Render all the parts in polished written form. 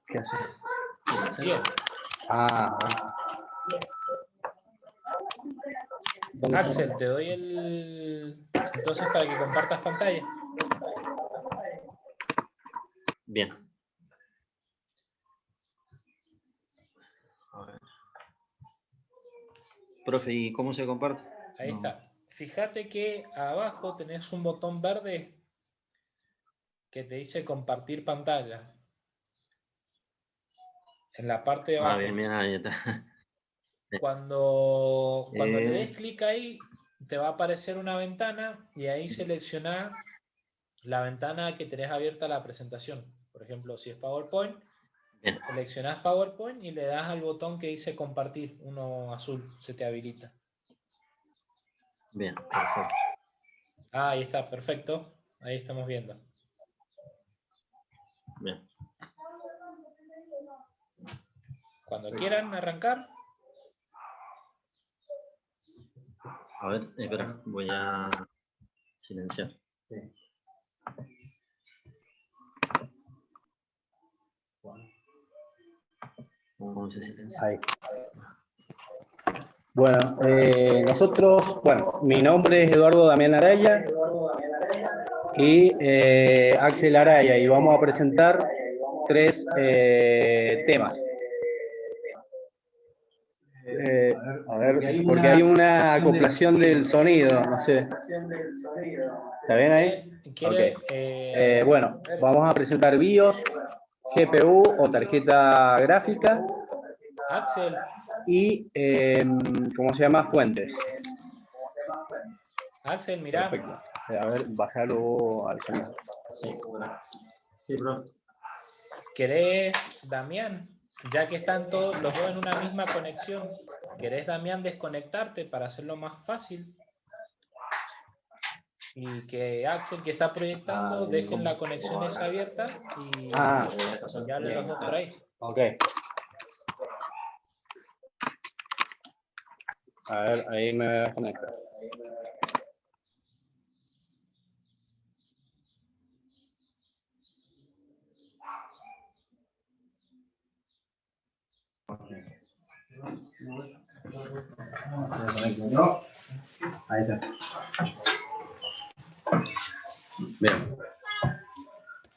¿Qué hace? Bien. Ah, Axel, te doy entonces para que compartas pantalla. Bien. A ver. Profe, ¿y cómo se comparte? Ahí está. Fíjate que abajo tenés un botón verde que te dice compartir pantalla. En la parte de Ah, abajo. bien, bien, ahí está. Cuando le des clic ahí, te va a aparecer una ventana y ahí selecciona la ventana que tenés abierta la presentación. Por ejemplo, si es PowerPoint, Bien. seleccionás PowerPoint y le das al botón que dice compartir, uno azul, se te habilita. Bien, perfecto. Ah, ahí está, perfecto. Ahí estamos viendo. Bien. Cuando quieran arrancar. A ver, espera, voy a silenciar. ¿Cómo se silencia? ahí. Bueno, nosotros, bueno, mi nombre es Eduardo Damián Araya y Axel Araya, y vamos a presentar 3 temas. A ver, porque hay una acoplación del sonido, no sé. ¿Está bien ahí? ¿Quiere, Ok. Bueno, vamos a presentar BIOS, GPU o tarjeta gráfica Axel, y, ¿cómo se llama? Fuentes. Axel, mirá. Perfecto. A ver, bájalo al sonido. Sí, bro. ¿Querés, Damián? Ya que están todos los dos en una misma conexión, ¿querés, Damián, desconectarte para hacerlo más fácil? Y que Axel, que está proyectando, dejen la conexión esa abierta y hablen los dos por ahí. Ok. A ver, ahí me voy a conectar. Ahí está. Bien.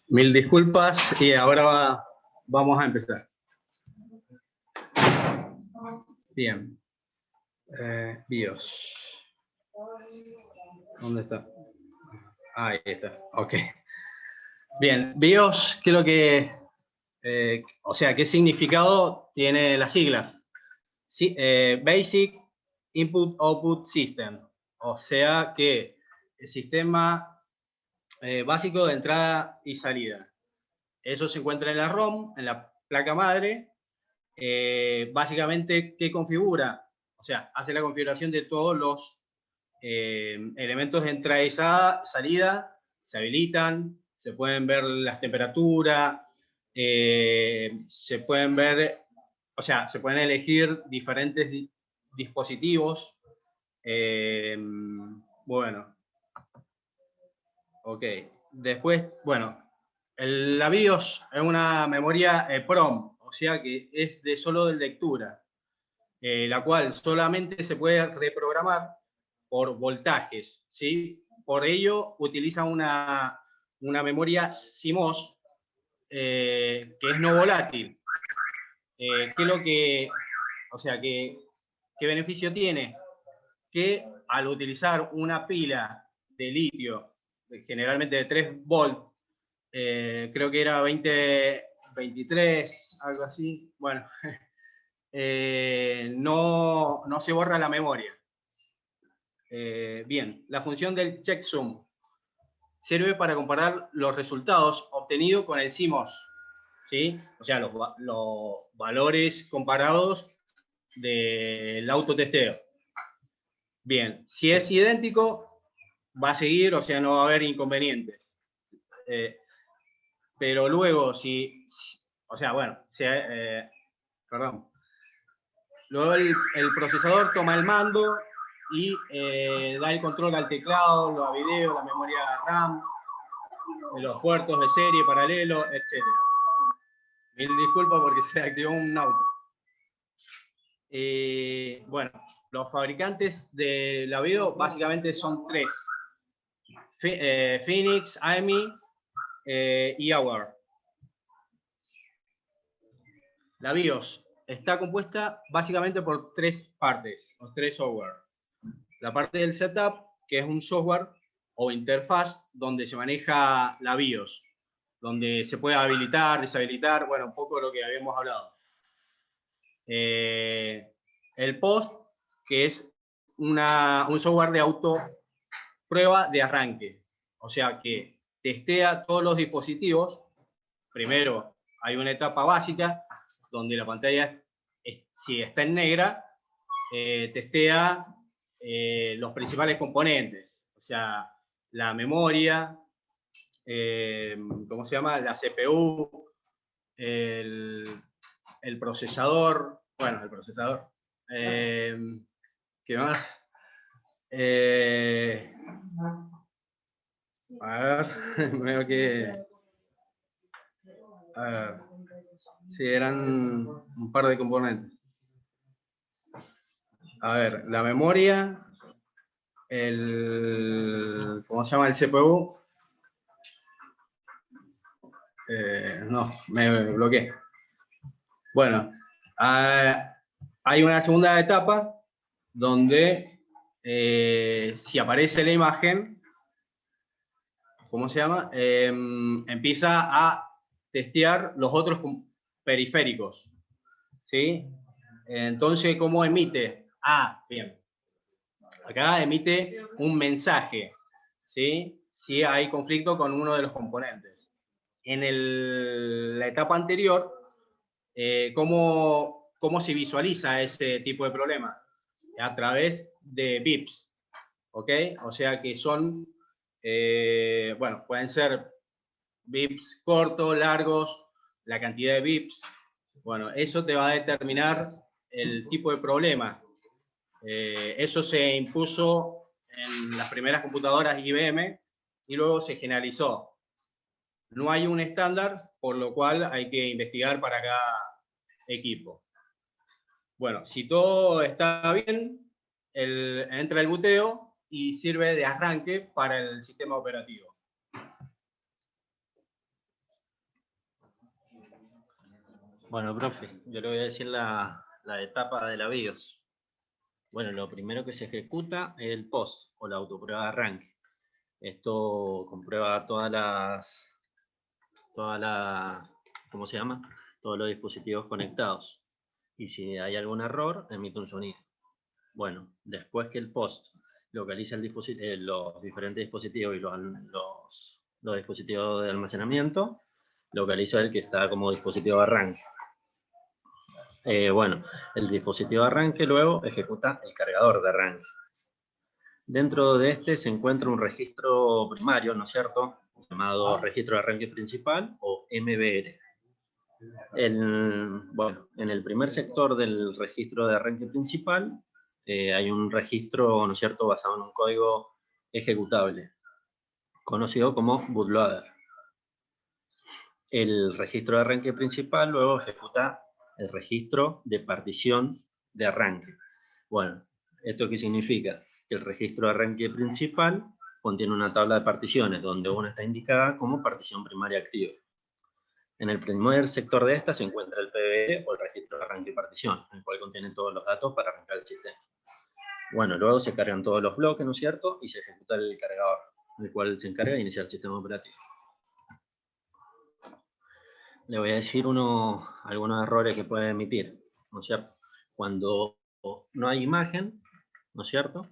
Mil disculpas y ahora vamos a empezar. Bien. BIOS. ¿Dónde está? Ahí está. Ok. Bien. BIOS, ¿qué es lo que... o sea, ¿qué significado tiene las siglas? Sí, Basic Input Output System. O sea que el sistema básico de entrada y salida. Eso se encuentra en la ROM, en la placa madre. Básicamente, ¿qué configura? O sea, hace la configuración de todos los elementos de entrada y salida, se habilitan, se pueden ver las temperaturas, se pueden ver, o sea, se pueden elegir diferentes dispositivos. Bueno, ok. Después, bueno, la BIOS es una memoria PROM, o sea que es solo de lectura, la cual solamente se puede reprogramar por voltajes, ¿sí? Por ello utiliza una memoria CMOS que es no volátil. ¿Qué es lo que, o sea, qué beneficio tiene? Que al utilizar una pila de litio, generalmente de 3 volts, creo que era 23, algo así, bueno, no se borra la memoria. Bien, la función del checksum sirve para comparar los resultados obtenidos con el CMOS, ¿sí? O sea, los valores comparados del autotesteo. Bien, si es idéntico, va a seguir, o sea, no va a haber inconvenientes. Pero luego, o sea, bueno, perdón. Luego el procesador toma el mando y da el control al teclado, a video, la memoria RAM, los puertos de serie, paralelo, etc. Mil disculpas porque se activó un auto. Bueno, los fabricantes de la BIOS básicamente son tres. Phoenix, AMI y Hour. La BIOS está compuesta básicamente por tres partes, o tres software. La parte del setup, que es un software o interfaz donde se maneja la BIOS, donde se puede habilitar, deshabilitar, bueno, un poco lo que habíamos hablado. El post, que es un software de auto prueba de arranque, o sea que testea todos los dispositivos. Primero hay una etapa básica donde la pantalla, si está en negra, testea los principales componentes, o sea, la memoria, ¿cómo se llama? La CPU, el procesador, bueno, el procesador, ¿qué más? A ver, veo que... A ver, sí, eran un par de componentes. A ver, la memoria, ¿cómo se llama? El CPU. No, me bloqueé. Bueno, hay una segunda etapa donde si aparece la imagen, ¿cómo se llama? Empieza a testear los otros periféricos, ¿sí? Entonces, ¿cómo emite? Bien. Acá emite un mensaje, ¿sí? Si hay conflicto con uno de los componentes. En la etapa anterior, ¿cómo se visualiza ese tipo de problema? A través de bips, ¿ok? O sea que son, bueno, pueden ser bips cortos, largos, la cantidad de bips. Bueno, eso te va a determinar el tipo de problema. Eso se impuso en las primeras computadoras IBM y luego se generalizó. No hay un estándar, por lo cual hay que investigar para cada equipo. Bueno, si todo está bien, entra el buteo y sirve de arranque para el sistema operativo. Bueno, profe, yo le voy a decir la etapa de la BIOS. Bueno, lo primero que se ejecuta es el POST, o la autoprueba de arranque. Esto comprueba ¿cómo se llama? Todos los dispositivos conectados. Y si hay algún error, emite un sonido. Bueno, después que el POST localiza los diferentes dispositivos y los dispositivos de almacenamiento, localiza el que está como dispositivo de arranque. Bueno, el dispositivo de arranque luego ejecuta el cargador de arranque. Dentro de este se encuentra un registro primario, ¿no es cierto?, llamado registro de arranque principal o MBR. Bueno, en el primer sector del registro de arranque principal hay un registro, ¿no es cierto?, basado en un código ejecutable, conocido como bootloader. El registro de arranque principal luego ejecuta el registro de partición de arranque. Bueno, ¿esto qué significa? Que el registro de arranque principal contiene una tabla de particiones donde una está indicada como partición primaria activa. En el primer sector de esta se encuentra el PBR o el registro de arranque y partición, el cual contiene todos los datos para arrancar el sistema. Bueno, luego se cargan todos los bloques, ¿no es cierto? Y se ejecuta el cargador, el cual se encarga de iniciar el sistema operativo. Le voy a decir algunos errores que puede emitir, ¿no es cierto? Cuando no hay imagen, ¿no es cierto?,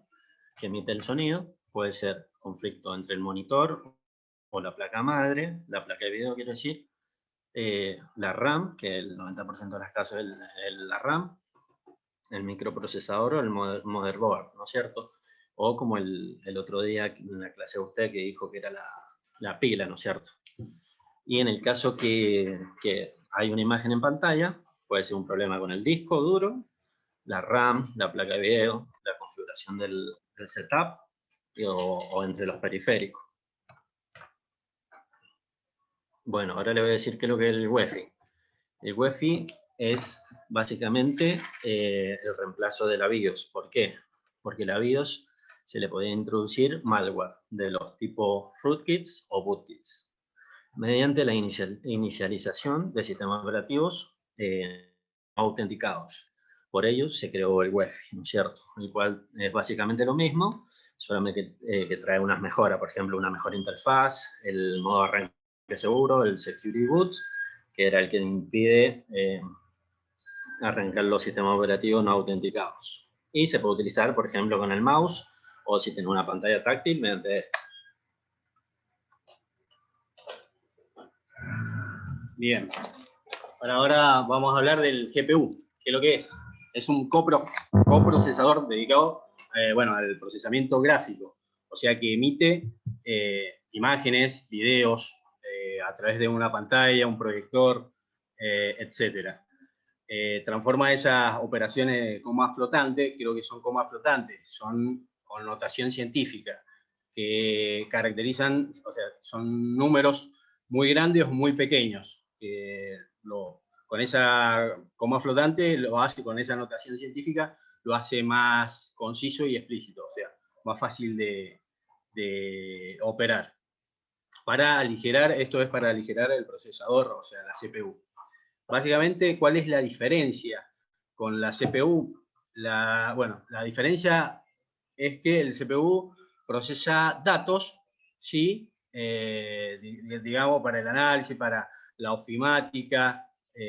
que emite el sonido, puede ser conflicto entre el monitor o la placa madre, la placa de video quiero decir, la RAM, que el 90% de los casos es la RAM, el microprocesador o el motherboard, ¿no es cierto? O como el otro día en la clase de usted que dijo que era la pila, ¿no es cierto? Y en el caso que hay una imagen en pantalla, puede ser un problema con el disco duro, la RAM, la placa de video, la configuración del setup o entre los periféricos. Bueno, ahora le voy a decir qué es lo que es el UEFI. El UEFI es básicamente el reemplazo de la BIOS. ¿Por qué? Porque la BIOS se le podía introducir malware de los tipos rootkits o bootkits mediante la inicialización de sistemas operativos autenticados. Por ello se creó el UEFI, ¿no es cierto? El cual es básicamente lo mismo, solamente que trae unas mejoras, por ejemplo, una mejor interfaz, el modo arranque seguro, el Security Boot, que era el que impide arrancar los sistemas operativos no autenticados. Y se puede utilizar, por ejemplo, con el mouse, o si tiene una pantalla táctil, mediante esto. Bien. Bueno, ahora vamos a hablar del GPU, que es lo que es. Es un coprocesador dedicado bueno, al procesamiento gráfico, o sea que emite imágenes, videos a través de una pantalla, un proyector, etc. Transforma esas operaciones de coma flotante, creo que son comas flotantes, son con notación científica, que caracterizan, o sea, son números muy grandes o muy pequeños, con esa coma flotante lo hace, con esa notación científica, lo hace más conciso y explícito, o sea, más fácil de operar. Para aligerar, esto es para aligerar el procesador, o sea, la CPU. Básicamente, ¿cuál es la diferencia con la CPU? Bueno, la diferencia es que el CPU procesa datos, ¿sí? Digamos, para el análisis, para la ofimática,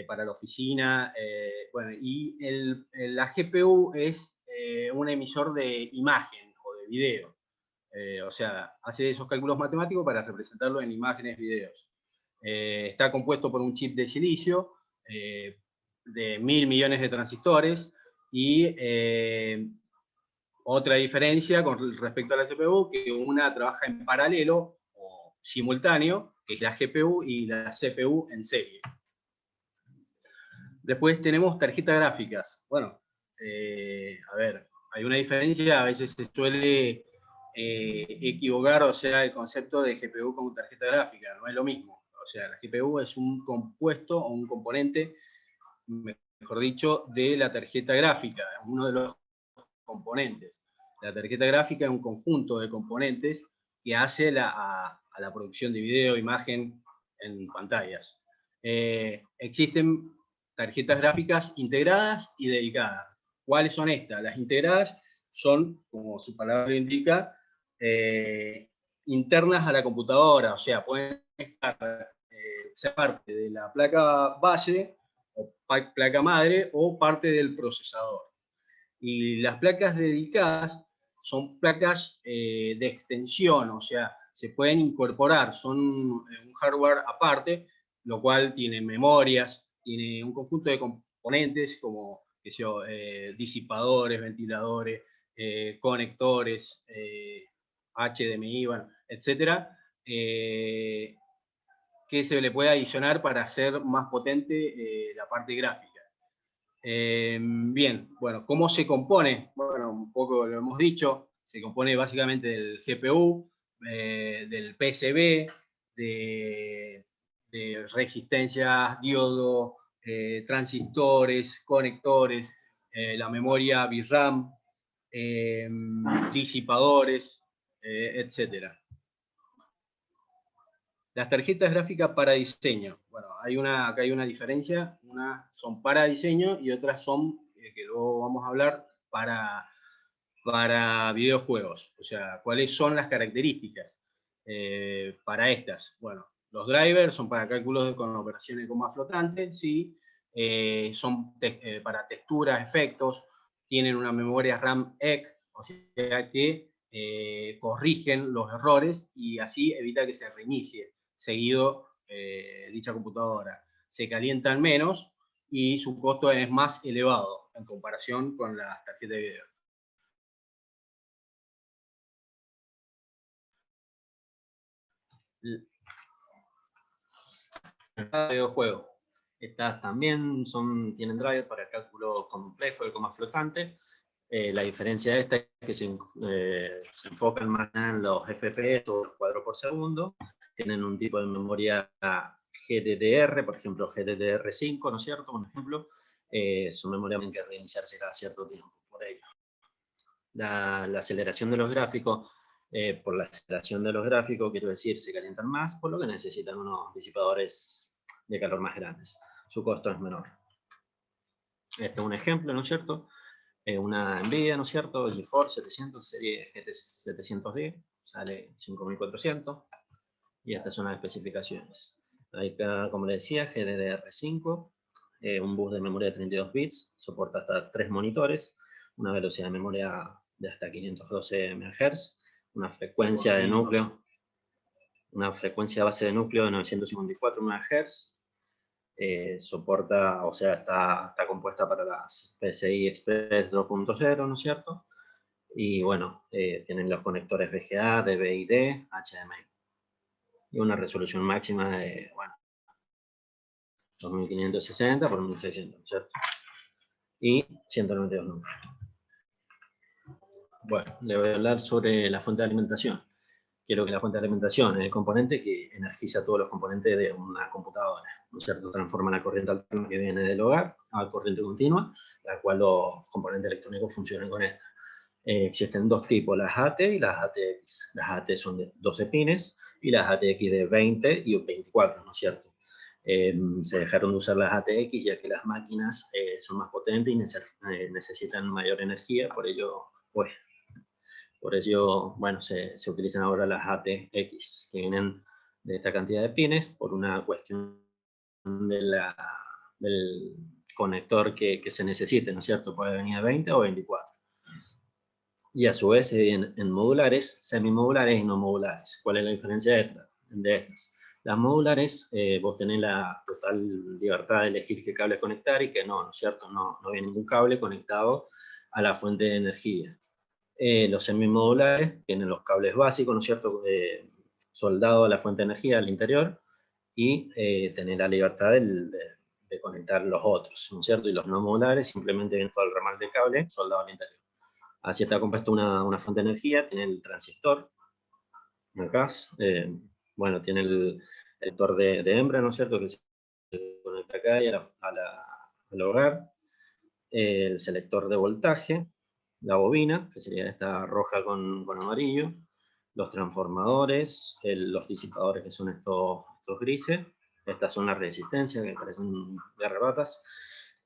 para la oficina, bueno, y la GPU es un emisor de imagen o de video. O sea, hace esos cálculos matemáticos para representarlo en imágenes, videos. Está compuesto por un chip de silicio de 1000 millones de transistores y otra diferencia con respecto a la CPU, que una trabaja en paralelo o simultáneo, que es la GPU y la CPU en serie. Después tenemos tarjetas gráficas. Bueno, a ver, hay una diferencia, a veces se suele equivocar, o sea, el concepto de GPU con tarjeta gráfica, no es lo mismo. O sea, la GPU es un compuesto o un componente, mejor dicho, de la tarjeta gráfica, uno de los componentes. La tarjeta gráfica es un conjunto de componentes que hace a la producción de video, imagen en pantallas. Existen tarjetas gráficas integradas y dedicadas. ¿Cuáles son estas? Las integradas son, como su palabra lo indica, internas a la computadora, o sea, pueden ser parte de la placa base o placa madre o parte del procesador. Y las placas dedicadas son placas de extensión, o sea, se pueden incorporar, son un hardware aparte, lo cual tiene memorias, tiene un conjunto de componentes como qué sé yo, disipadores, ventiladores, conectores, HDMI, bueno, etcétera, que se le puede adicionar para hacer más potente la parte gráfica. Bien, bueno, ¿cómo se compone? Bueno, un poco lo hemos dicho, se compone básicamente del GPU, del PCB, de resistencias, diodo, transistores, conectores, la memoria VRAM, disipadores, etcétera. Las tarjetas gráficas para diseño. Bueno, acá hay una diferencia. Unas son para diseño y otras son, que luego vamos a hablar, para videojuegos. O sea, ¿cuáles son las características para estas? Bueno, los drivers son para cálculos con operaciones con más flotantes, ¿sí? Son para texturas, efectos, tienen una memoria RAM EC, o sea que corrigen los errores y así evita que se reinicie seguido dicha computadora. Se calientan menos y su costo es más elevado en comparación con las tarjetas de video. Videojuego. Estas también tienen drivers para cálculo complejo de coma flotante. La diferencia de esta es que se enfocan más en los FPS o los cuadros por segundo. Tienen un tipo de memoria GDDR, por ejemplo GDDR5, ¿no es cierto? Por ejemplo, su memoria tiene que reiniciarse cada cierto tiempo, por ello. La aceleración de los gráficos, por la aceleración de los gráficos, quiero decir, se calientan más, por lo que necesitan unos disipadores de calor más grandes. Su costo es menor. Este es un ejemplo, ¿no es cierto? Una NVIDIA, ¿no es cierto? GeForce 700, serie GT 700D, sale 5400. Y estas son las especificaciones. Acá, como les decía, GDDR5, un bus de memoria de 32 bits, soporta hasta 3 monitores, una velocidad de memoria de hasta 512 MHz, una frecuencia de núcleo, una frecuencia base de núcleo de 954 MHz, soporta, o sea, está compuesta para las PCI Express 2.0, ¿no es cierto? Y bueno, tienen los conectores VGA, DVI-D, HDMI. Y una resolución máxima de, bueno, 2560 por 1600, ¿cierto? Y 192 números. Bueno, le voy a hablar sobre la fuente de alimentación. Quiero que la fuente de alimentación es el componente que energiza todos los componentes de una computadora, ¿no es cierto? Transforma la corriente alterna que viene del hogar a corriente continua, la cual los componentes electrónicos funcionan con esta. Existen dos tipos, las AT y las ATX. Las AT son de 12 pines y las ATX de 20 y 24, ¿no es cierto? Se dejaron de usar las ATX ya que las máquinas son más potentes y necesitan mayor energía, por ello, bueno, se utilizan ahora las ATX, que vienen de esta cantidad de pines por una cuestión del conector que se necesite, ¿no es cierto? Puede venir de 20 o 24. Y a su vez se dividen en modulares, semimodulares y no modulares. ¿Cuál es la diferencia de estas? Las modulares, vos tenés la total libertad de elegir qué cable conectar y qué no, ¿no es cierto? No viene ningún cable conectado a la fuente de energía. Los semimodulares tienen los cables básicos, ¿no es cierto? Soldados a la fuente de energía al interior y tener la libertad de conectar los otros, ¿no es cierto? Y los no modulares simplemente vienen todo el ramal de cable soldado al interior. Así está compuesta una fuente de energía, tiene el transistor, acá, bueno, tiene el lector de hembra, ¿no es cierto?, que se conecta acá y al hogar, el selector de voltaje, la bobina, que sería esta roja con amarillo, los transformadores, los disipadores, que son estos grises, estas son las resistencias, que parecen garrapatas,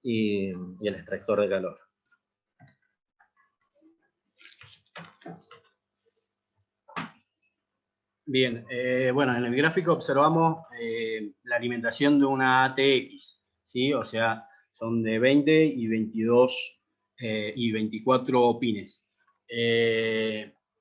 y el extractor de calor. Bien, bueno, en el gráfico observamos la alimentación de una ATX, ¿sí? O sea, son de 20 y 22 y 24 pines.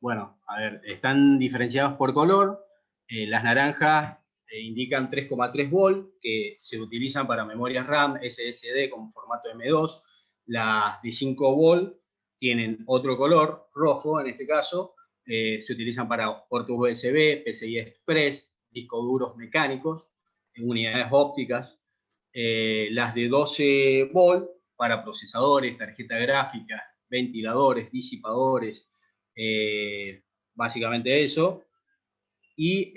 Bueno, a ver, están diferenciados por color. Las naranjas indican 3,3 volt, que se utilizan para memorias RAM, SSD con formato M2. Las de 5 volt tienen otro color, rojo en este caso. Se utilizan para puertos USB, PCI Express, discos duros mecánicos, unidades ópticas. Las de 12 volt para procesadores, tarjeta gráfica, ventiladores, disipadores, básicamente eso. Y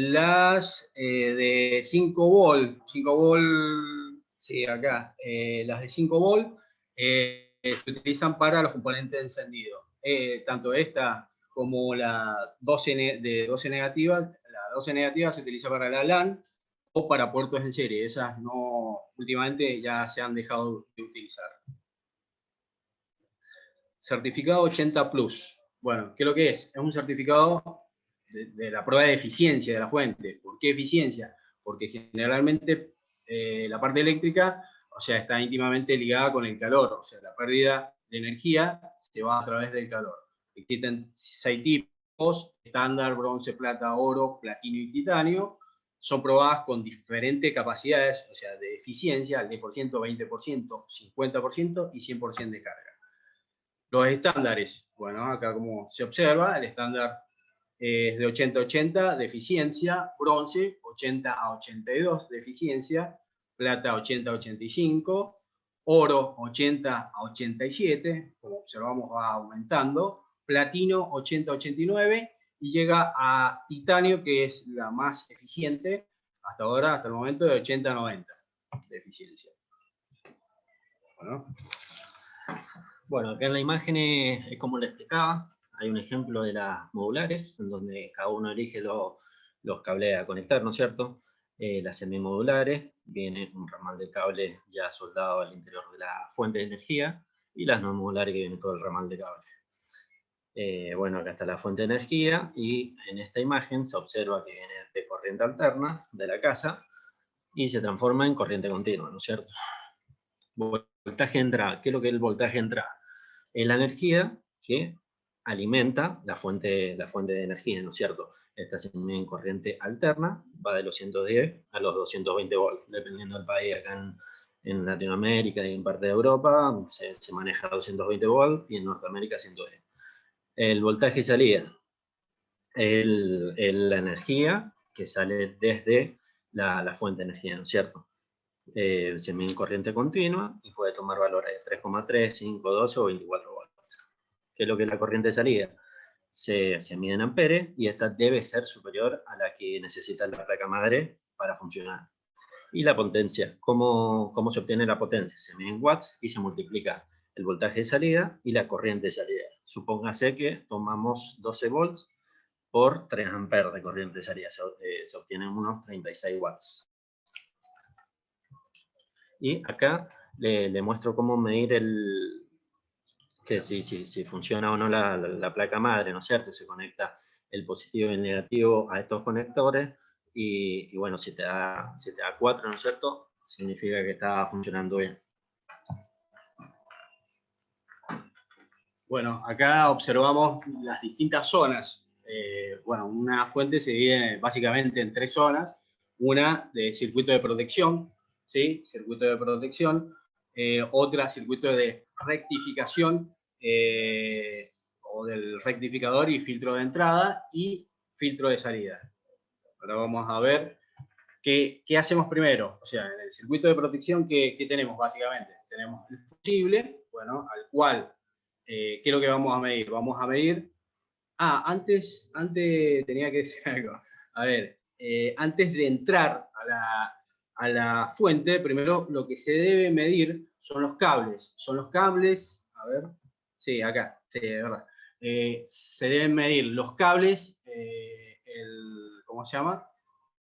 las de 5 volt, sí, acá, las de 5 volt se utilizan para los componentes de encendido. Tanto esta como la 12 de 12 negativa, la 12 negativa se utiliza para la LAN o para puertos en serie. Esas no, últimamente ya se han dejado de utilizar. Certificado 80 Plus. Bueno, ¿qué es lo que es? Es un certificado de la prueba de eficiencia de la fuente. ¿Por qué eficiencia? Porque generalmente la parte eléctrica, o sea, está íntimamente ligada con el calor. O sea, la pérdida de energía se va a través del calor. Existen 6 tipos: estándar, bronce, plata, oro, platino y titanio. Son probadas con diferentes capacidades, o sea, de eficiencia, al 10%, 20%, 50% y 100% de carga. Los estándares, bueno, acá como se observa, el estándar es de 80-80 de eficiencia, bronce 80-82 de eficiencia, plata 80-85, oro 80-87, como observamos va aumentando, platino 80-89 y llega a titanio, que es la más eficiente, hasta ahora, hasta el momento, de 80 a 90 de eficiencia. Bueno, acá en la imagen es como le explicaba, hay un ejemplo de las modulares, en donde cada uno elige los cables a conectar, ¿no es cierto? Las semimodulares, viene un ramal de cable ya soldado al interior de la fuente de energía, y las no modulares que viene todo el ramal de cable. Bueno, acá está la fuente de energía, y en esta imagen se observa que viene de corriente alterna de la casa, y se transforma en corriente continua, ¿no es cierto? Voltaje de entrada. ¿Qué es lo que es el voltaje de entrada? Es la energía que alimenta la fuente de energía, ¿no es cierto? Esta se mide en corriente alterna, va de los 110 a los 220 volts, dependiendo del país. Acá en Latinoamérica y en parte de Europa se maneja a 220 volts y en Norteamérica 110. El voltaje de salida es la energía que sale desde la fuente de energía, ¿no es cierto? Se mide en corriente continua y puede tomar valores de 3,3, 5, 12 o 24 volts. ¿Qué es lo que es la corriente de salida? Se mide en amperes y esta debe ser superior a la que necesita la placa madre para funcionar. Y la potencia, ¿cómo se obtiene la potencia? Se mide en watts y se multiplica el voltaje de salida y la corriente de salida. Supóngase que tomamos 12 volts por 3 amperes de corriente de salida, se obtienen unos 36 watts. Y acá le muestro cómo medir que si funciona o no la placa madre, ¿no es cierto? Se conecta el positivo y el negativo a estos conectores y bueno, si te da 4, ¿no es cierto? Significa que está funcionando bien. Bueno, acá observamos las distintas zonas. Bueno, una fuente se divide básicamente en 3 zonas. Una de circuito de protección, ¿sí? Circuito de protección. Otra, circuito de rectificación, o del rectificador y filtro de entrada, y filtro de salida. Ahora vamos a ver qué hacemos primero. O sea, en el circuito de protección, ¿qué tenemos básicamente? Tenemos el fusible, bueno, al cual, ¿qué es lo que vamos a medir? Vamos a medir... antes tenía que decir algo. A ver, antes de entrar a la fuente, primero lo que se debe medir son los cables. Son los cables, a ver, sí, acá, sí, de verdad. Se deben medir los cables, ¿cómo se llama?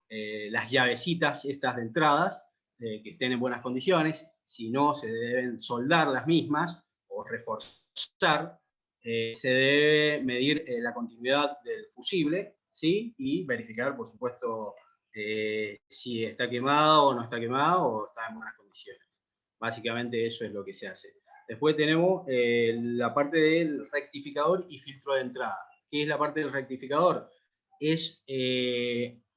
Las llavecitas estas de entradas, que estén en buenas condiciones. Si no, se deben soldar las mismas o reforzar. Se debe medir la continuidad del fusible, ¿sí? Y verificar, por supuesto, si está quemado o no está quemado o está en buenas condiciones. Básicamente eso es lo que se hace. Después tenemos la parte del rectificador y filtro de entrada. ¿Qué es la parte del rectificador? Es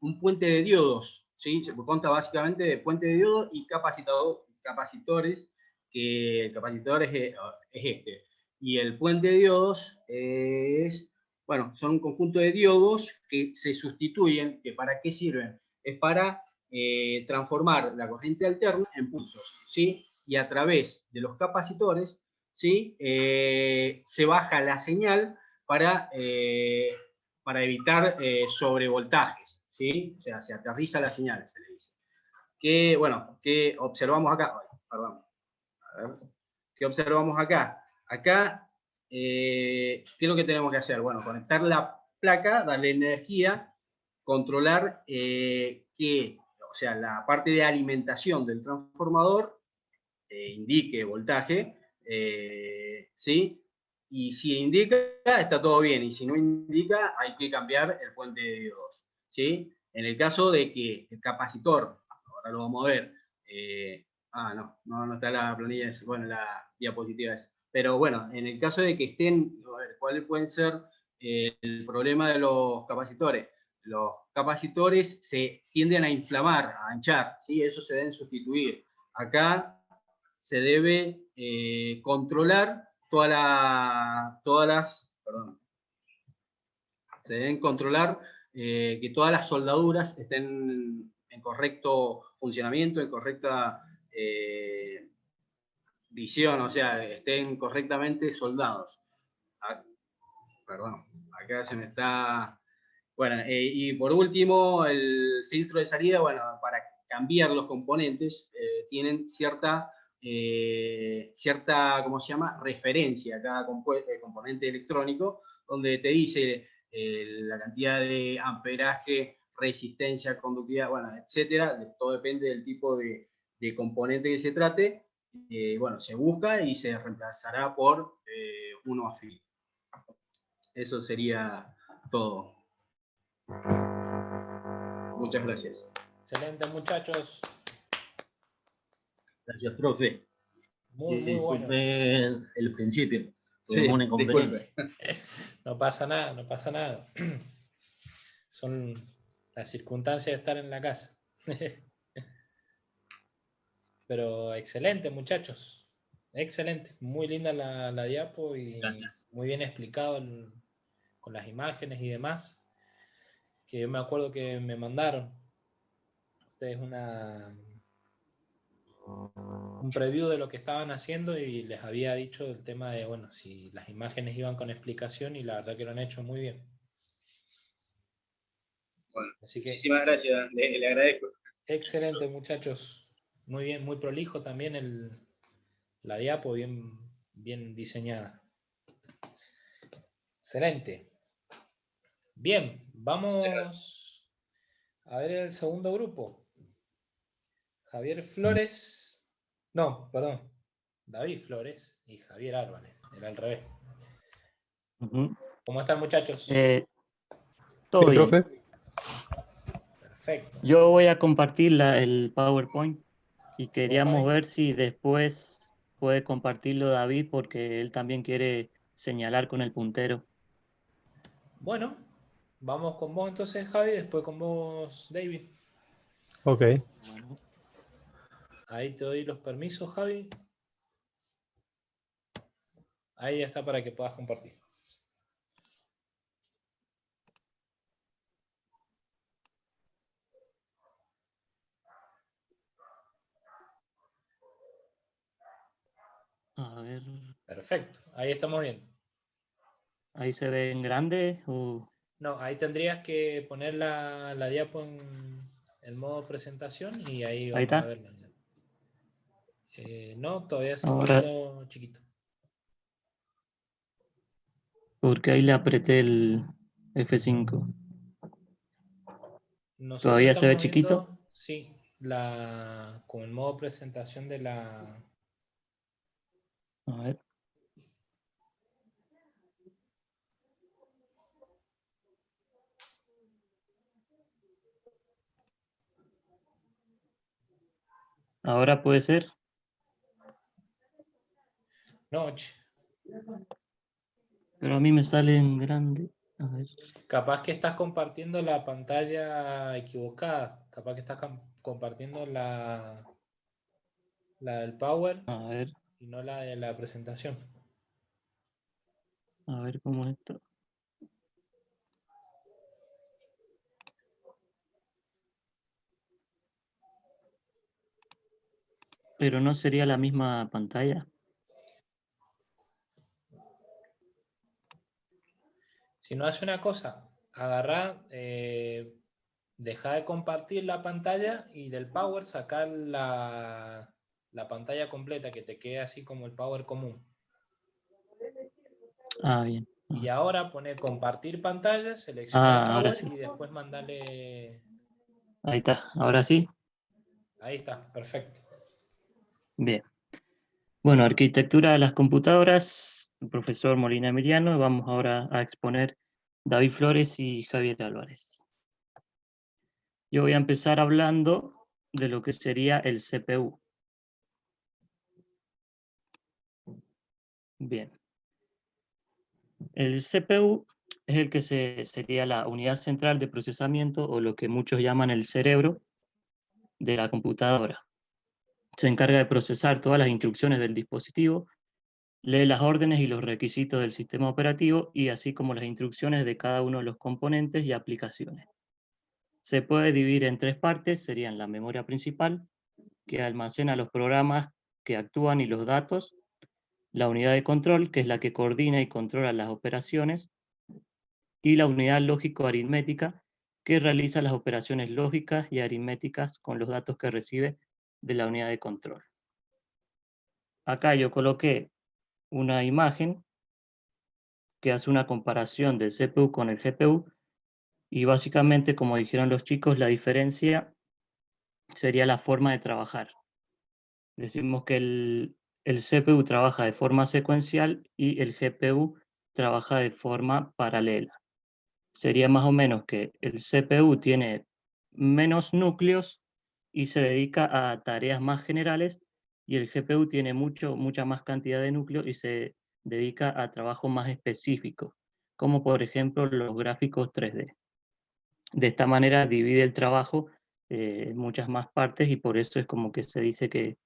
un puente de diodos, ¿sí? Se consta básicamente de puente de diodos y capacitores, que el capacitor es este. Y el puente de diodos bueno, son un conjunto de diodos que se sustituyen, que ¿para qué sirven? Es para transformar la corriente alterna en pulsos, ¿sí? Y a través de los capacitores, ¿sí? Se baja la señal para evitar sobrevoltajes, ¿sí? O sea, se aterriza la señal, se le dice. Bueno, ¿qué observamos acá? Perdón. A ver. ¿Qué observamos acá? Acá, ¿qué es lo que tenemos que hacer? Bueno, conectar la placa, darle energía, controlar o sea, la parte de alimentación del transformador indique voltaje, ¿sí? Y si indica, está todo bien, y si no indica, hay que cambiar el puente de diodos, ¿sí? En el caso de que el capacitor, ahora lo vamos a ver, no está la planilla, bueno, la diapositiva esa. Pero bueno, en el caso de que estén, a ver, ¿cuáles pueden ser el problema de los capacitores? Los capacitores se tienden a inflamar, a anchar, ¿sí? Eso se deben sustituir. Acá se debe controlar se deben controlar que todas las soldaduras estén en correcto funcionamiento, en correcta visión, o sea, estén correctamente soldados. Perdón, acá se me está Bueno, y por último, el filtro de salida, bueno, para cambiar los componentes, tienen cierta, ¿cómo se llama?, referencia a cada componente electrónico, donde te dice la cantidad de amperaje, resistencia, conductividad, bueno, etcétera. Todo depende del tipo de componente que se trate. Bueno, se busca y se reemplazará por uno afín. Eso sería todo. Muchas gracias. Excelente, muchachos. Gracias, profe. Muy Disculpe bueno. el principio. Sí, Tuvimos un inconveniente. disculpe. No pasa nada, no pasa nada. Son las circunstancias de estar en la casa. Pero excelente, muchachos. Excelente. Muy linda la diapo y Gracias. muy bien explicado con las imágenes y demás. Que yo me acuerdo que me mandaron ustedes un preview de lo que estaban haciendo y les había dicho el tema de, bueno, si las imágenes iban con explicación y la verdad que lo han hecho muy bien. Bueno, así que, muchísimas gracias, le agradezco. Excelente, muchachos. Muy bien, muy prolijo también la diapo, bien diseñada. Excelente. Bien, vamos a ver el segundo grupo. Javier Flores. No, perdón. David Flores y Javier Álvarez. Era al revés. ¿Cómo están, muchachos? Todo bien. Profe. Perfecto. Yo voy a compartir el PowerPoint y queríamos ver si después puede compartirlo David porque él también quiere señalar con el puntero. Bueno, vamos con vos entonces, Javi, después con vos, David. Ok. Bueno. Ahí te doy los permisos, Javi. Ahí está para que puedas compartir. A ver. Perfecto, ahí estamos viendo. Ahí se ve en grande o... No, ahí tendrías que poner la diapo en modo presentación y ahí vamos a está. verla. No, todavía se está Ahora, viendo chiquito. porque ahí le apreté el F5. Nosotros ¿Todavía se ve estamos chiquito? viendo, sí, con el modo presentación de la... A ver. Ahora puede ser. Notch. Pero a mí me sale en grande. A ver. Capaz que estás compartiendo la pantalla equivocada. Capaz que estás compartiendo la del Power A ver. y no la de la presentación. A ver cómo es esto. Pero no sería la misma pantalla. Si no hace una cosa, agarrá, deja de compartir la pantalla y del Power sacar la pantalla completa que te quede así como el Power común. Ah, bien. Y ahora pone compartir pantalla, selecciona el Ahora Power sí. y después mandale... Ahí está, ahora sí. Ahí está, perfecto. Bien. Bueno, arquitectura de las computadoras, el profesor Molina Emiliano. Vamos ahora a exponer David Flores y Javier Álvarez. Yo voy a empezar hablando de lo que sería el CPU. Bien. El CPU es el que sería la unidad central de procesamiento o lo que muchos llaman el cerebro de la computadora. Se encarga de procesar todas las instrucciones del dispositivo, lee las órdenes y los requisitos del sistema operativo y así como las instrucciones de cada uno de los componentes y aplicaciones. Se puede dividir en tres partes, serían la memoria principal, que almacena los programas que actúan y los datos, la unidad de control, que es la que coordina y controla las operaciones, y la unidad lógico-aritmética, que realiza las operaciones lógicas y aritméticas con los datos que recibe de la unidad de control. Acá yo coloqué una imagen que hace una comparación del CPU con el GPU, y básicamente, como dijeron los chicos, la diferencia sería la forma de trabajar. Decimos que el CPU trabaja de forma secuencial y el GPU trabaja de forma paralela. Sería más o menos que el CPU tiene menos núcleos y se dedica a tareas más generales, y el GPU tiene mucha más cantidad de núcleos y se dedica a trabajo más específico, como por ejemplo los gráficos 3D. De esta manera divide el trabajo en muchas más partes, y por eso es como que se dice que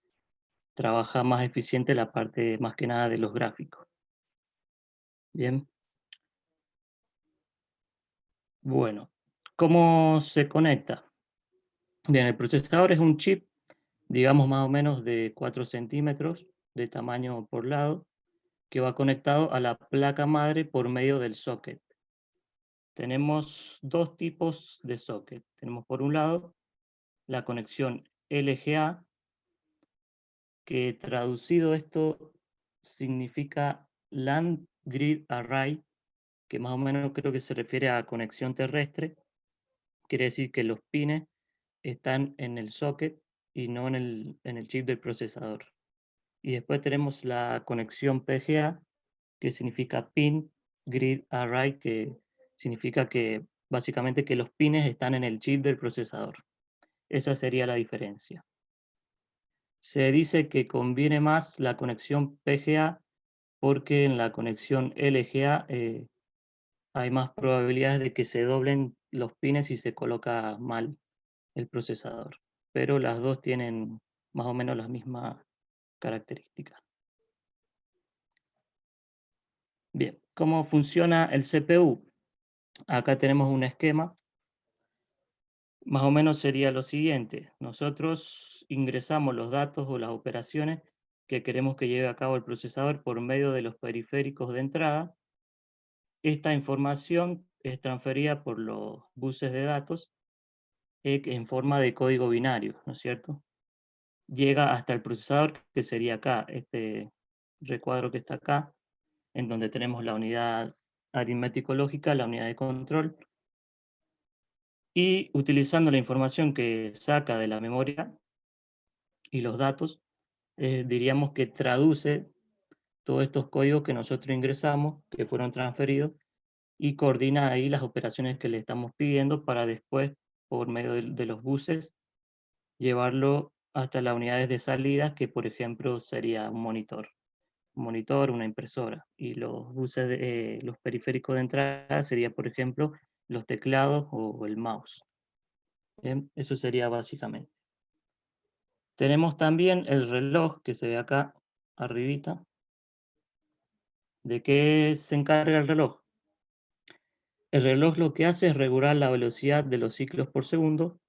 trabaja más eficiente la parte más que nada de los gráficos. Bien. Bueno, ¿cómo se conecta? Bien, el procesador es un chip, digamos más o menos de 4 centímetros de tamaño por lado, que va conectado a la placa madre por medio del socket. Tenemos dos tipos de socket. Tenemos por un lado la conexión LGA, que traducido esto significa Land Grid Array, que más o menos creo que se refiere a conexión terrestre. Quiere decir que los pines están en el socket y no en el chip del procesador. Y después tenemos la conexión PGA, que significa Pin Grid Array, que significa que básicamente que los pines están en el chip del procesador. Esa sería la diferencia. Se dice que conviene más la conexión PGA porque en la conexión LGA hay más probabilidades de que se doblen los pines si se coloca mal el procesador. Pero las dos tienen más o menos las mismas características. Bien, ¿cómo funciona el CPU? Acá tenemos un esquema. Más o menos sería lo siguiente: nosotros ingresamos los datos o las operaciones que queremos que lleve a cabo el procesador por medio de los periféricos de entrada. Esta información es transferida por los buses de datos en forma de código binario, ¿no es cierto? Llega hasta el procesador, que sería acá, este recuadro que está acá, en donde tenemos la unidad aritmético-lógica, la unidad de control, y utilizando la información que saca de la memoria y los datos, diríamos que traduce todos estos códigos que nosotros ingresamos, que fueron transferidos, y coordina ahí las operaciones que le estamos pidiendo para después, por medio de los buses, llevarlo hasta las unidades de salida, que por ejemplo sería un monitor, una impresora, y los buses, los periféricos de entrada sería por ejemplo los teclados o el mouse. Bien, eso sería básicamente. Tenemos también el reloj que se ve acá arribita. ¿De qué se encarga el reloj? El reloj lo que hace es regular la velocidad de los ciclos por segundo.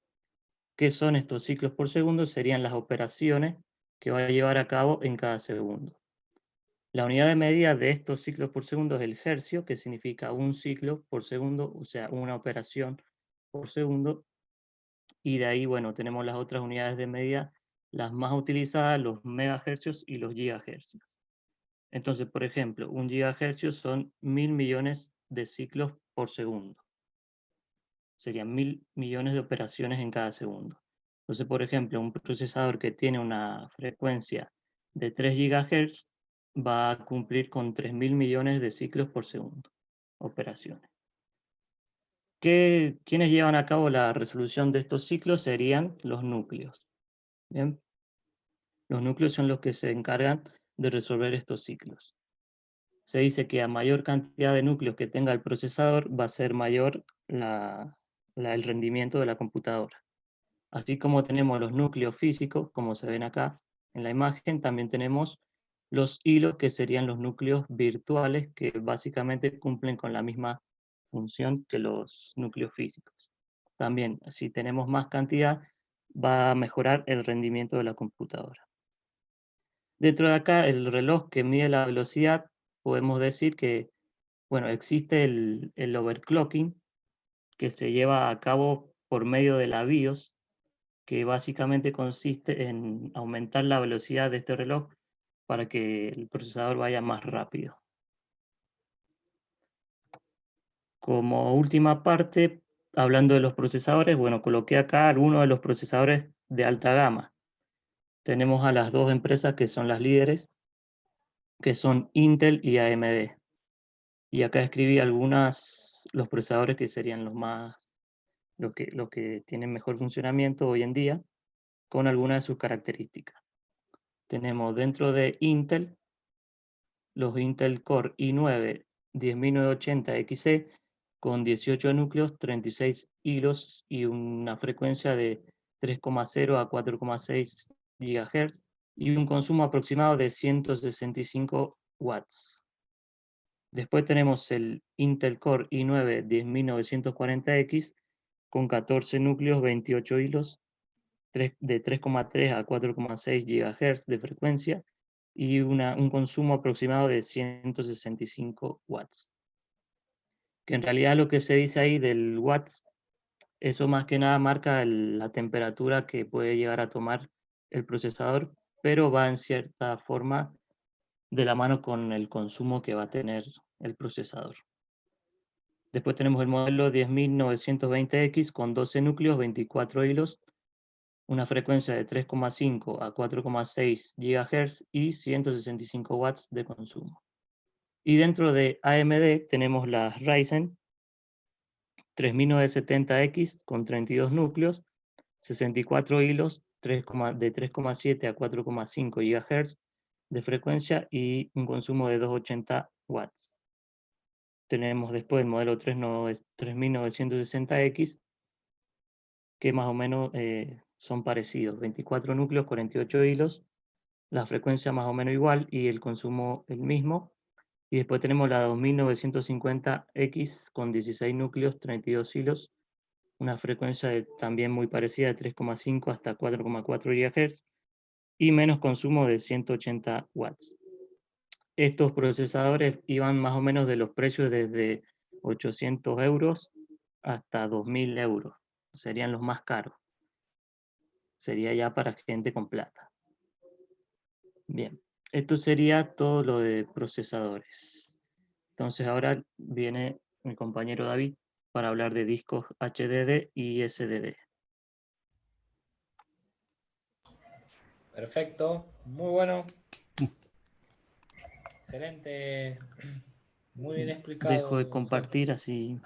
¿Qué son estos ciclos por segundo? Serían las operaciones que va a llevar a cabo en cada segundo. La unidad de medida de estos ciclos por segundo es el hercio, que significa un ciclo por segundo, o sea, una operación por segundo. Y de ahí, bueno, tenemos las otras unidades de medida, las más utilizadas, los megahercios y los gigahercios. Entonces, por ejemplo, un gigahercio son 1000 millones de ciclos por segundo. Serían 1000 millones de operaciones en cada segundo. Entonces, por ejemplo, un procesador que tiene una frecuencia de 3 GHz va a cumplir con 3000 millones de ciclos por segundo, operaciones. ¿Quiénes llevan a cabo la resolución de estos ciclos? Serían los núcleos. ¿Bien? Los núcleos son los que se encargan de resolver estos ciclos. Se dice que a mayor cantidad de núcleos que tenga el procesador, va a ser mayor el rendimiento de la computadora. Así como tenemos los núcleos físicos, como se ven acá en la imagen, también tenemos los hilos, que serían los núcleos virtuales, que básicamente cumplen con la misma función que los núcleos físicos. También, si tenemos más cantidad, va a mejorar el rendimiento de la computadora. Dentro de acá, el reloj que mide la velocidad, podemos decir que Bueno, existe el overclocking, que se lleva a cabo por medio de la BIOS, que básicamente consiste en aumentar la velocidad de este reloj para que el procesador vaya más rápido. Como última parte, hablando de los procesadores, bueno, coloqué acá algunos de los procesadores de alta gama. Tenemos a las dos empresas que son las líderes, que son Intel y AMD. Y acá escribí los procesadores que serían los que tienen mejor funcionamiento hoy en día, con algunas de sus características. Tenemos dentro de Intel los Intel Core i9 10980XE con 18 núcleos, 36 hilos y una frecuencia de 3,0 a 4,6 GHz y un consumo aproximado de 165 watts. Después tenemos el Intel Core i9 10940X con 14 núcleos, 28 hilos, de 3,3 a 4,6 GHz de frecuencia y un consumo aproximado de 165 watts. Que en realidad lo que se dice ahí del watts, eso más que nada marca la temperatura que puede llegar a tomar el procesador, pero va en cierta forma de la mano con el consumo que va a tener el procesador. Después tenemos el modelo 10920X con 12 núcleos, 24 hilos, una frecuencia de 3,5 a 4,6 GHz y 165 watts de consumo. Y dentro de AMD tenemos las Ryzen 3970X con 32 núcleos, 64 hilos, de 3,7 a 4,5 GHz de frecuencia y un consumo de 280 watts. Tenemos después el modelo 3960X, que más o menos son parecidos, 24 núcleos, 48 hilos, la frecuencia más o menos igual y el consumo el mismo. Y después tenemos la 2950X con 16 núcleos, 32 hilos, una frecuencia también muy parecida de 3,5 hasta 4,4 GHz y menos consumo de 180 watts. Estos procesadores iban más o menos de los precios desde 800 euros hasta 2000 euros. Serían los más caros. Sería ya para gente con plata. Bien, esto sería todo lo de procesadores. Entonces ahora viene mi compañero David para hablar de discos HDD y SDD. Perfecto, muy bueno. Excelente. Muy bien explicado. Dejo de compartir así.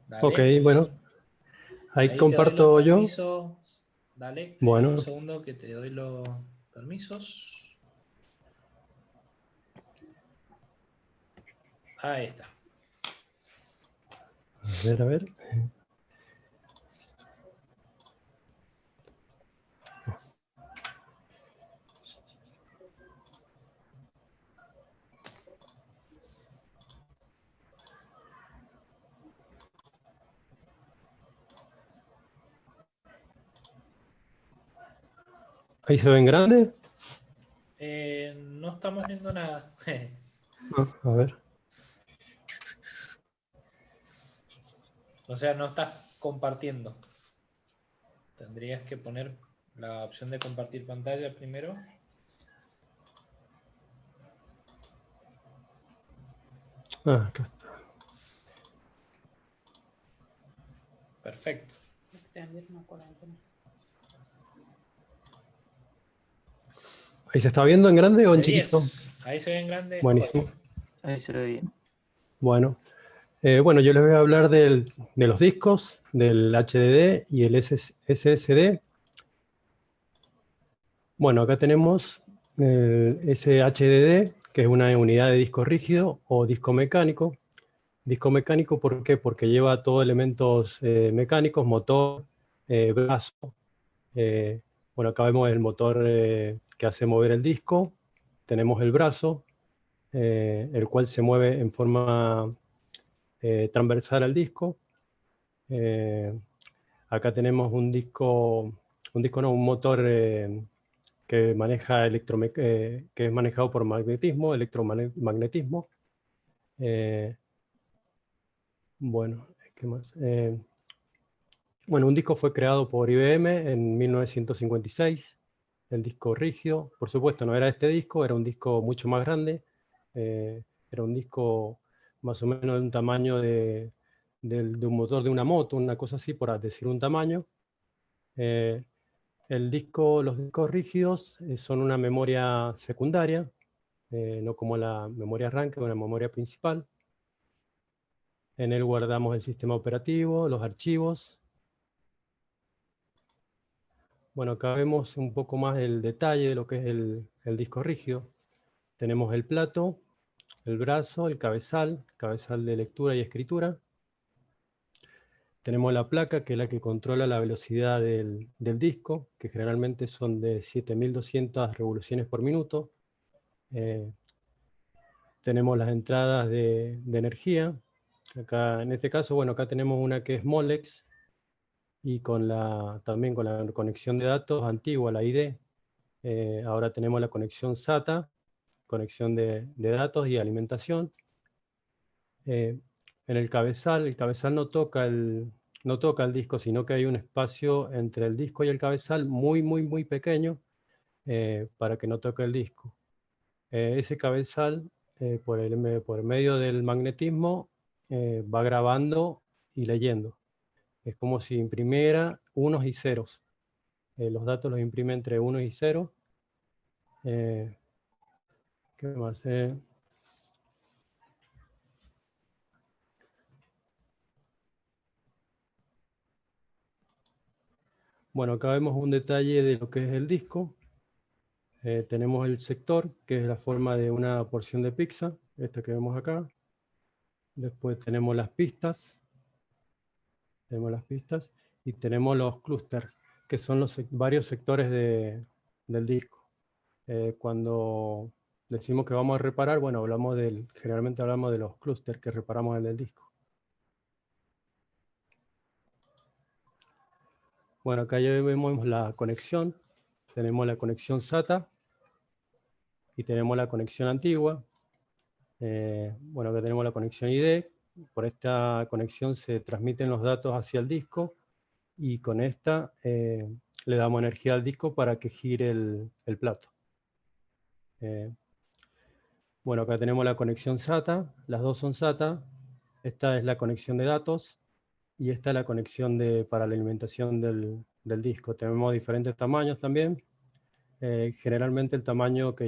Dale. Ok, bueno. Ahí Ahí comparto te doy los yo. permisos. Dale, Bueno. un segundo que te doy los permisos. Ahí está. A ver, a ver. ¿Ahí se ve en grande? No estamos viendo nada. A ver. O sea, no estás compartiendo. Tendrías que poner la opción de compartir pantalla primero. Acá está. Perfecto. ¿Ahí se está viendo en grande o en De chiquito? 10. Ahí se ve en grande. Buenísimo. Ahí se ve bien. Bueno. Bueno, yo les voy a hablar de los discos, del HDD y el SSD. Bueno, acá tenemos ese HDD, que es una unidad de disco rígido o disco mecánico. Disco mecánico, ¿por qué? Porque lleva todos elementos mecánicos, motor, brazo. Bueno, acá vemos el motor que hace mover el disco. Tenemos el brazo, el cual se mueve en forma transversal al disco. Acá tenemos un motor que maneja que es manejado por magnetismo, electromagnetismo. Bueno, ¿qué más? Bueno, un disco fue creado por IBM en 1956, el disco rígido. Por supuesto, no era este disco, era un disco mucho más grande. Era un disco más o menos de un tamaño de un motor de una moto, una cosa así, por decir un tamaño. Los discos rígidos son una memoria secundaria, no como la memoria arranque, una memoria principal. En él guardamos el sistema operativo, los archivos. Bueno, acá vemos un poco más el detalle de lo que es el disco rígido. Tenemos el plato, el brazo, el cabezal de lectura y escritura. Tenemos la placa, que es la que controla la velocidad del disco, que generalmente son de 7200 revoluciones por minuto. Tenemos las entradas de energía. Acá, en este caso, bueno, acá tenemos una que es Molex, y también con la conexión de datos antigua, la ID. Ahora tenemos la conexión SATA, conexión de datos y alimentación. En el cabezal no toca el disco, sino que hay un espacio entre el disco y el cabezal muy, muy, muy pequeño, para que no toque el disco. Ese cabezal, por medio del magnetismo, va grabando y leyendo. Es como si imprimiera unos y ceros. Los datos los imprime entre 1 y 0. ¿Qué más? Bueno, acá vemos un detalle de lo que es el disco. Tenemos el sector, que es la forma de una porción de pizza, esta que vemos acá. Después tenemos las pistas. Y tenemos los clústeres, que son varios sectores del disco. Cuando decimos que vamos a reparar, bueno, generalmente hablamos de los clústeres que reparamos en el disco. Bueno, acá ya vemos la conexión. Tenemos la conexión SATA y tenemos la conexión antigua. Bueno, acá tenemos la conexión ID. Por esta conexión se transmiten los datos hacia el disco, y con esta le damos energía al disco para que gire el plato. Bueno, acá tenemos la conexión SATA, las dos son SATA. Esta es la conexión de datos y esta es la conexión para la alimentación del disco. Tenemos diferentes tamaños también. Generalmente el tamaño que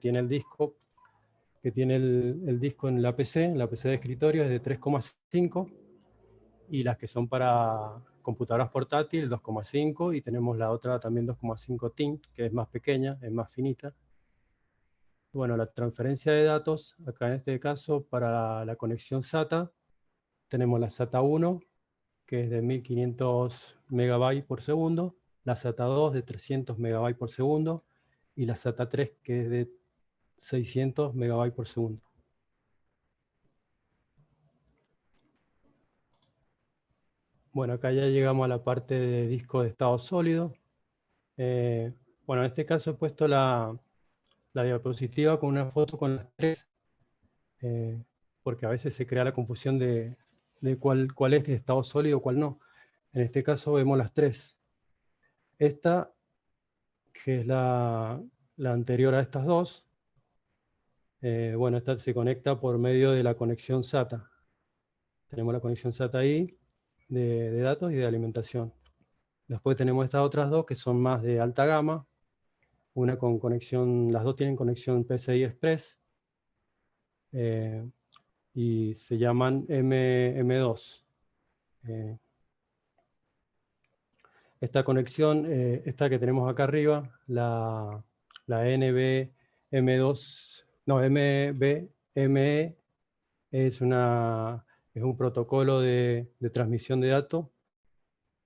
tiene el disco, en la PC de escritorio, es de 3,5, y las que son para computadoras portátiles 2,5, y tenemos la otra también 2,5 TIN, que es más pequeña, es más finita. Bueno, la transferencia de datos, acá en este caso para la conexión SATA, tenemos la SATA 1, que es de 1500 megabytes por segundo, la SATA 2 de 300 megabytes por segundo, y la SATA 3, que es de 600 megabytes por segundo. Bueno, acá ya llegamos a la parte de disco de estado sólido. Bueno, en este caso he puesto la diapositiva con una foto con las tres, porque a veces se crea la confusión de cuál es de estado sólido o cuál no. En este caso vemos las tres. Esta, que es la anterior a estas dos, bueno, esta se conecta por medio de la conexión SATA. Tenemos la conexión SATA ahí, de datos y de alimentación. Después tenemos estas otras dos que son más de alta gama. Una con conexión, las dos tienen conexión PCI Express, y se llaman M2. Esta conexión, esta que tenemos acá arriba, la NBM2, no, MBME, es un protocolo de transmisión de datos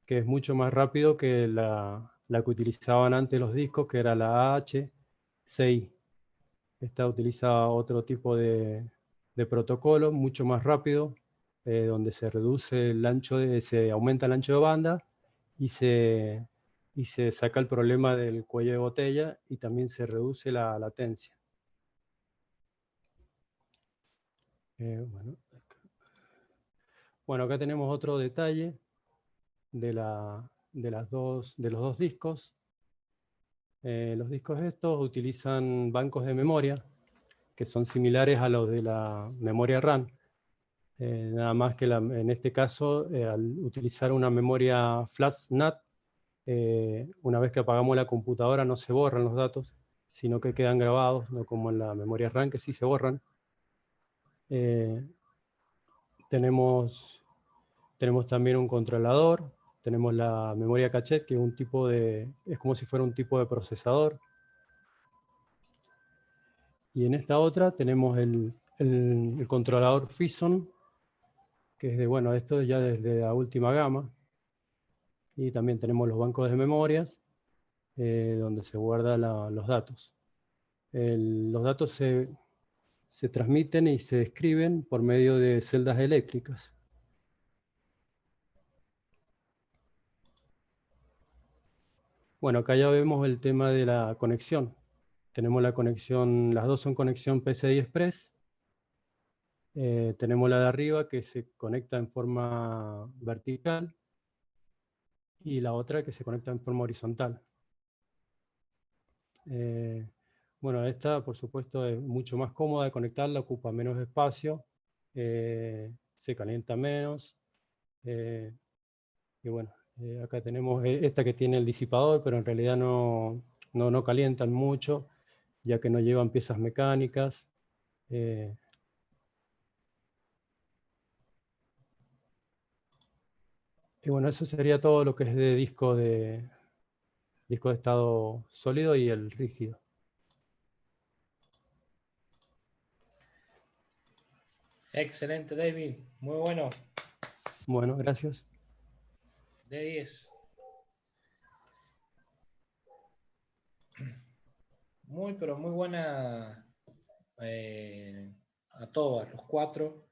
que es mucho más rápido que la que utilizaban antes los discos, que era la AH6. Esta utiliza otro tipo de protocolo, mucho más rápido, donde se reduce se aumenta el ancho de banda, y se saca el problema del cuello de botella, y también se reduce la latencia. Bueno, Bueno, acá tenemos otro detalle de los dos discos. Los discos estos utilizan bancos de memoria que son similares a los de la memoria RAM. Nada más que en este caso, al utilizar una memoria flash NAT, una vez que apagamos la computadora no se borran los datos, sino que quedan grabados, no como en la memoria RAM que sí se borran. Tenemos también un controlador, tenemos la memoria caché, que es como si fuera un tipo de procesador. Y en esta otra tenemos el controlador FISON, que es esto ya desde la última gama. Y también tenemos los bancos de memorias, donde se guardan los datos. Los datos se transmiten y se escriben por medio de celdas eléctricas. Bueno, acá ya vemos el tema de la conexión. Tenemos la conexión, las dos son conexión PCI Express. Tenemos la de arriba que se conecta en forma vertical y la otra que se conecta en forma horizontal. Bueno, esta por supuesto es mucho más cómoda de conectarla, ocupa menos espacio, se calienta menos. Y bueno, acá tenemos esta que tiene el disipador, pero en realidad no calientan mucho, ya que no llevan piezas mecánicas. Y bueno, eso sería todo lo que es de disco de estado sólido y el rígido. Excelente, David. Muy bueno. Bueno, gracias. De 10. Muy, pero muy buena a todas, los cuatro.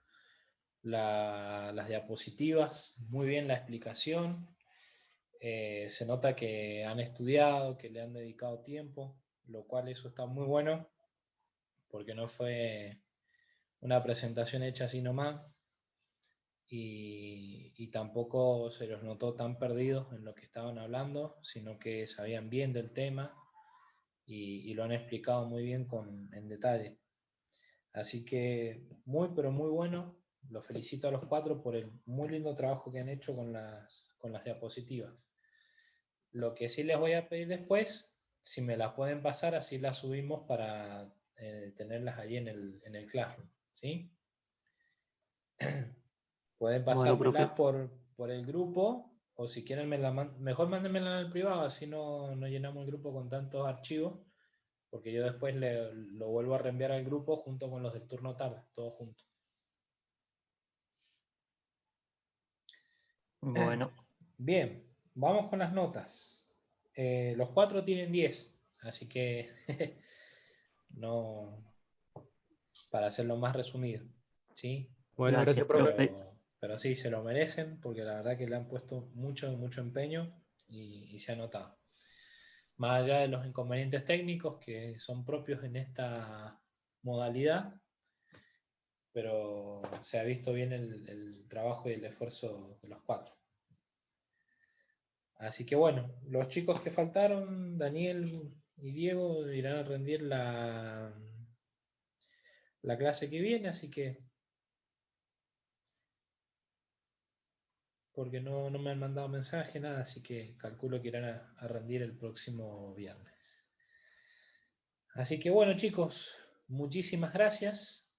Las diapositivas, muy bien la explicación. Se nota que han estudiado, que le han dedicado tiempo, lo cual eso está muy bueno, porque no fue una presentación hecha así nomás, y tampoco se los notó tan perdidos en lo que estaban hablando, sino que sabían bien del tema y lo han explicado muy bien en detalle. Así que muy, pero muy bueno. Los felicito a los cuatro por el muy lindo trabajo que han hecho con las diapositivas. Lo que sí les voy a pedir después, si me las pueden pasar, así las subimos para tenerlas allí en el Classroom, ¿sí? Pueden Bueno, pasármelas profe. por el grupo, o si quieren mejor mándenmela en el privado, así no llenamos el grupo con tantos archivos, porque yo después lo vuelvo a reenviar al grupo junto con los del turno tarde, todos juntos. Bueno, Bien, vamos con las notas. Los cuatro tienen 10, así que no, para hacerlo más resumido, ¿sí? Bueno, gracias, gracias, profe. profe. Pero sí, se lo merecen, porque la verdad que le han puesto mucho, mucho empeño y se ha notado. Más allá de los inconvenientes técnicos que son propios en esta modalidad, pero se ha visto bien el trabajo y el esfuerzo de los cuatro. Así que bueno, los chicos que faltaron, Daniel y Diego, irán a rendir la clase que viene, así que porque no me han mandado mensaje, nada, así que calculo que irán a rendir el próximo viernes. Así que bueno, chicos, muchísimas gracias.